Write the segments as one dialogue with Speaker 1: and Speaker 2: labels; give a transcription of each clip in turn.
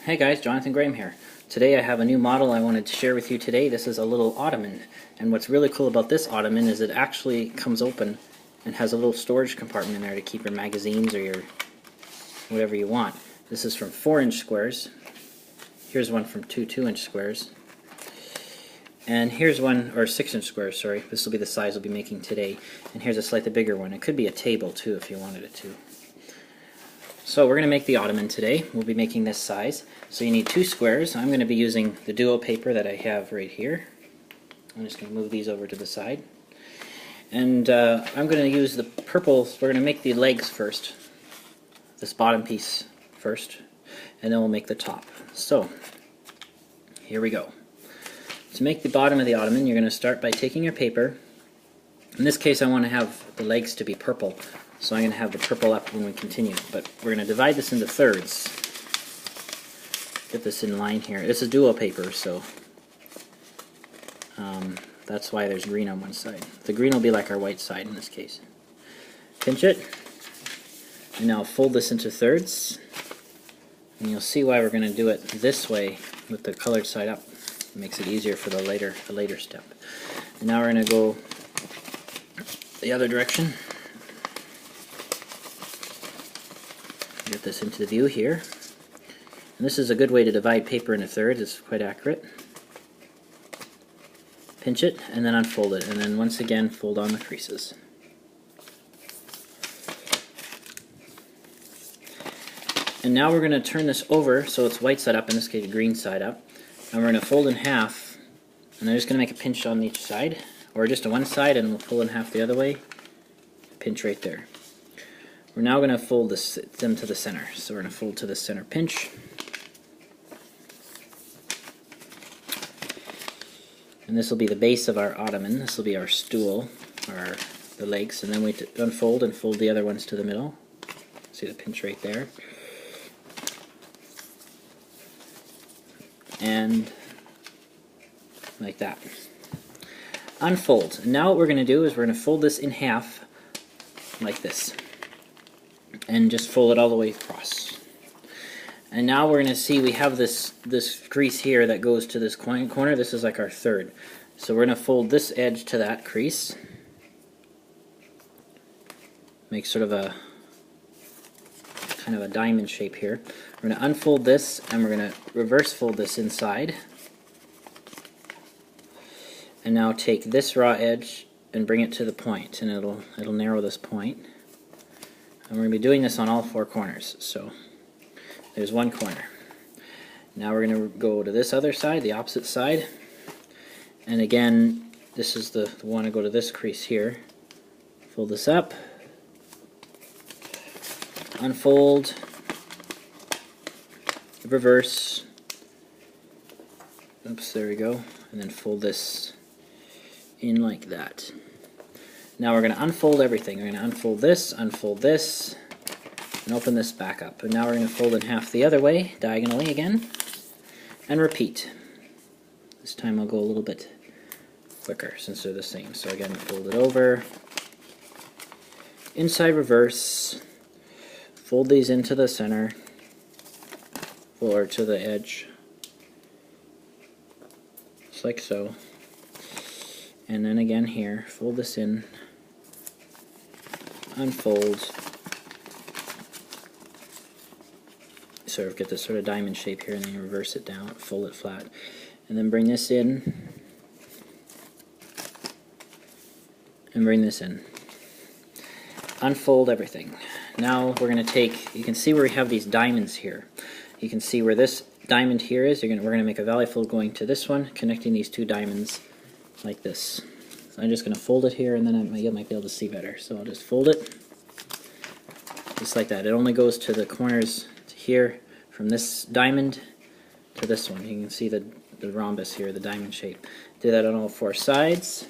Speaker 1: Hey guys, Jonathan Graham here. Today I have a new model I wanted to share with you today. This is a little ottoman, and what's really cool about this ottoman is it actually comes open and has a little storage compartment in there to keep your magazines or your whatever you want. This is from 4-inch squares. Here's one from two 2-inch squares. And here's one, or 6-inch squares, sorry. This will be the size we'll be making today. And here's a slightly bigger one. It could be a table too if you wanted it to. So we're going to make the ottoman today. We'll be making this size. So you need 2 squares. I'm going to be using the duo paper that I have right here. I'm just going to move these over to the side. And I'm going to use the purples. We're going to make the legs first. This bottom piece first. And then we'll make the top. So here we go. To make the bottom of the ottoman, you're going to start by taking your paper. In this case I want to have the legs to be purple. So I'm going to have the purple up when we continue, but we're going to divide this into thirds. Get this in line here. This is duo paper, so that's why there's green on one side. The green will be like our white side in this case. Pinch it, and now fold this into thirds, and you'll see why we're going to do it this way with the colored side up. It makes it easier for the later step. And now we're going to go the other direction. Get this into the view here. And this is a good way to divide paper into thirds. It's quite accurate. Pinch it and then unfold it, and then once again fold on the creases. And now we're going to turn this over so it's white side up, in this case green side up, and we're going to fold in half, and I'm just going to make a pinch on each side, or just on one side, and we'll pull in half the other way. Pinch right there. We're now going to fold them to the center. So we're going to fold to the center pinch. And this will be the base of our ottoman. This will be our stool, or the legs. And then we unfold and fold the other ones to the middle. See the pinch right there. And like that. Unfold. And now what we're going to do is we're going to fold this in half like this. And just fold it all the way across. And now we're going to see we have this crease here that goes to this corner. This is like our third. So we're going to fold this edge to that crease. Make sort of a kind of a diamond shape here. We're going to unfold this and we're going to reverse fold this inside. And now take this raw edge and bring it to the point, and it'll narrow this point. And we're going to be doing this on all 4 corners. So there's one corner. Now we're going to go to this other side, the opposite side. And again, this is the one to go to this crease here. Fold this up. Unfold. Reverse. Oops, there we go. And then fold this in like that. Now we're going to unfold everything. We're going to unfold this, and open this back up. And now we're going to fold in half the other way, diagonally again, and repeat. This time I'll go a little bit quicker since they're the same. So again, fold it over, inside reverse, fold these into the center, or to the edge, just like so. And then again here, fold this in, unfold, sort of get this sort of diamond shape here, and then reverse it down, fold it flat, and then bring this in, and bring this in. Unfold everything. Now we're going to take, you can see where we have these diamonds here. You can see where this diamond here is. We're going to make a valley fold going to this one, connecting these 2 diamonds like this. So I'm just going to fold it here, and then you might be able to see better. So I'll just fold it just like that. It only goes to the corners to here, from this diamond to this one. You can see the rhombus here, the diamond shape. Do that on all 4 sides.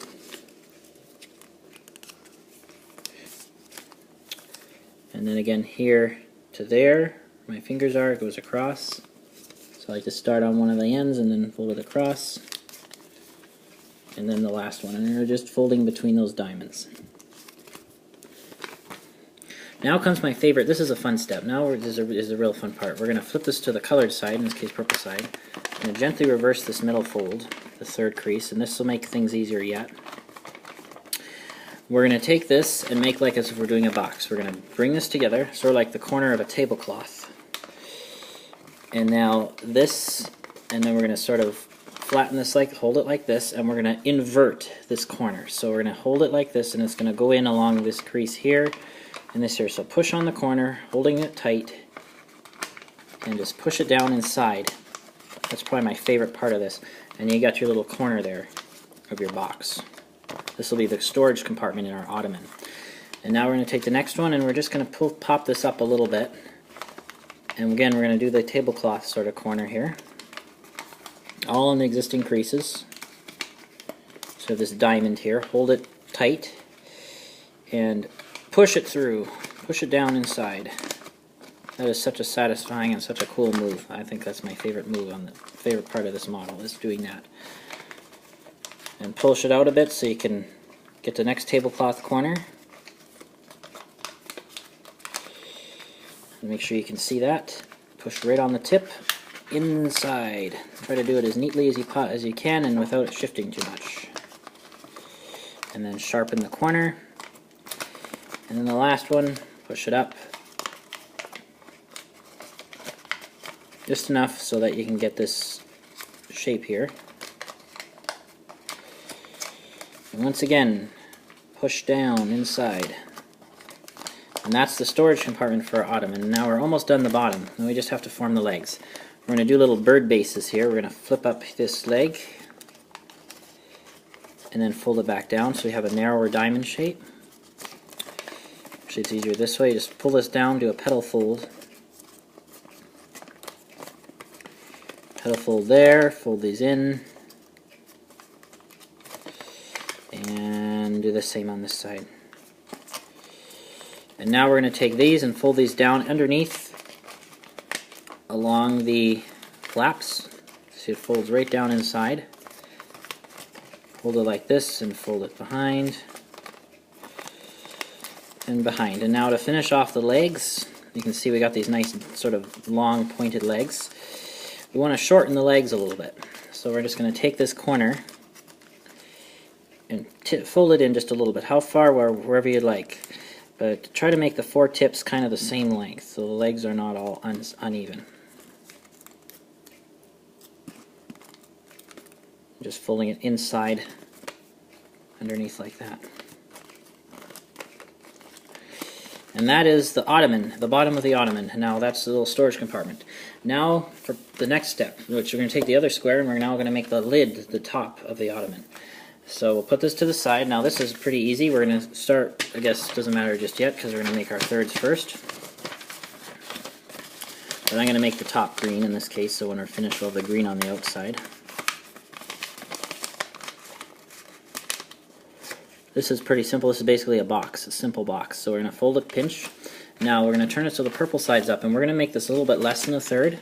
Speaker 1: And then again here to there, where my fingers are, it goes across. So I like to start on one of the ends and then fold it across. And then the last one, and we're just folding between those diamonds. Now comes my favorite. This is a fun step. Now is a real fun part. We're going to flip this to the colored side, in this case purple side. I'm going to gently reverse this middle fold, the third crease, and this will make things easier yet. We're going to take this and make like as if we're doing a box. We're going to bring this together, sort of like the corner of a tablecloth. And now this, and then we're going to sort of flatten this, like hold it like this, and we're going to invert this corner. So we're going to hold it like this, and it's going to go in along this crease here and this here. So push on the corner, holding it tight, and just push it down inside. That's probably my favorite part of this. And you got your little corner there of your box. This will be the storage compartment in our ottoman. And now we're going to take the next one, and we're just going to pop this up a little bit. And again, we're going to do the tablecloth sort of corner here, all in the existing creases. So this diamond here, hold it tight, and push it through, push it down inside. That is such a satisfying and such a cool move. I think that's my favorite move, on the favorite part of this model, is doing that. And push it out a bit so you can get the next tablecloth corner. And make sure you can see that. Push right on the tip, inside. Try to do it as neatly as you can and without it shifting too much. And then sharpen the corner. And then the last one, push it up. Just enough so that you can get this shape here. And once again, push down inside. And that's the storage compartment for our ottoman. And now we're almost done the bottom. Now we just have to form the legs. We're going to do little bird bases here. We're going to flip up this leg and then fold it back down so we have a narrower diamond shape. Actually, it's easier this way. Just pull this down, do a petal fold. Petal fold there, fold these in, and do the same on this side. And now we're going to take these and fold these down underneath along the flaps. See, it folds right down inside. Hold it like this and fold it behind and behind. And now to finish off the legs, you can see we got these nice sort of long pointed legs. We want to shorten the legs a little bit. So we're just going to take this corner and fold it in just a little bit. How far? Wherever you'd like. But try to make the four tips kind of the same length so the legs are not all uneven. Just folding it inside underneath like that. And that is the ottoman, the bottom of the ottoman. Now that's the little storage compartment. Now for the next step, which we're going to take the other square and we're now going to make the lid the top of the ottoman. So we'll put this to the side. Now this is pretty easy. We're going to start, I guess it doesn't matter just yet because we're going to make our thirds first. But I'm going to make the top green in this case, so when we're finished we'll have the green on the outside. This is pretty simple. This is basically a box, a simple box. So we're going to fold it, pinch. Now we're going to turn it so the purple side's up, and we're going to make this a little bit less than a third.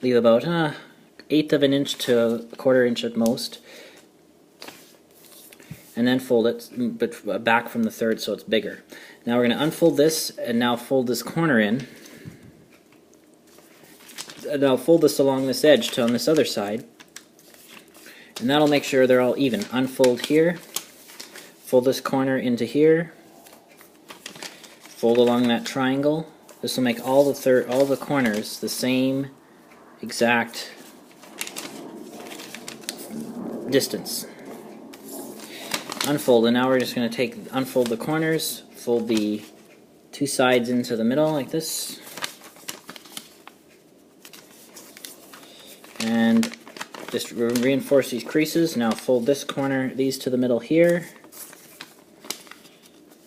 Speaker 1: Leave about 1/8 of an inch to 1/4 inch at most. And then fold it but back from the third so it's bigger. Now we're going to unfold this and now fold this corner in. And now fold this along this edge to on this other side. And that'll make sure they're all even. Unfold here. Fold this corner into here. Fold along that triangle. This will make all the corners the same exact distance. Unfold, and now we're just going to unfold the corners, fold the two sides into the middle like this, and just reinforce these creases. Now fold this corner, these to the middle here,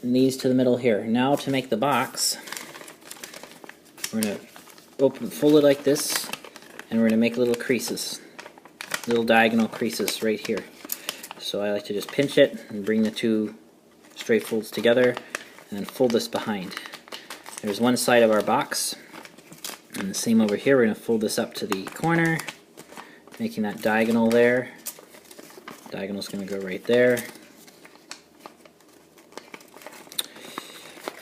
Speaker 1: and these to the middle here. Now to make the box, we're going to fold it like this, and we're going to make little creases, little diagonal creases right here. So I like to just pinch it and bring the two straight folds together and then fold this behind. There's one side of our box, and the same over here. We're going to fold this up to the corner, making that diagonal there. Diagonal's going to go right there.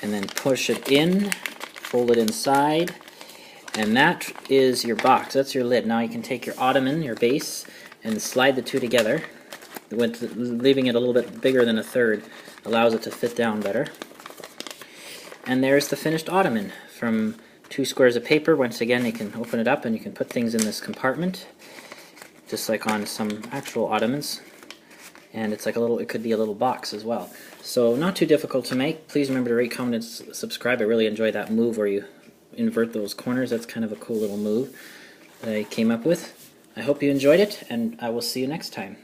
Speaker 1: and then push it in, fold it inside, and that is your box. That's your lid. Now you can take your ottoman, your base, and slide the two together, with leaving it a little bit bigger than a third. Allows it to fit down better. And there's the finished ottoman from 2 squares of paper. Once again, you can open it up and you can put things in this compartment, just like on some actual ottomans. And it's like a little, it could be a little box as well. So not too difficult to make. Please remember to rate, comment, and subscribe. I really enjoy that move where you invert those corners. That's kind of a cool little move that I came up with. I hope you enjoyed it, and I will see you next time.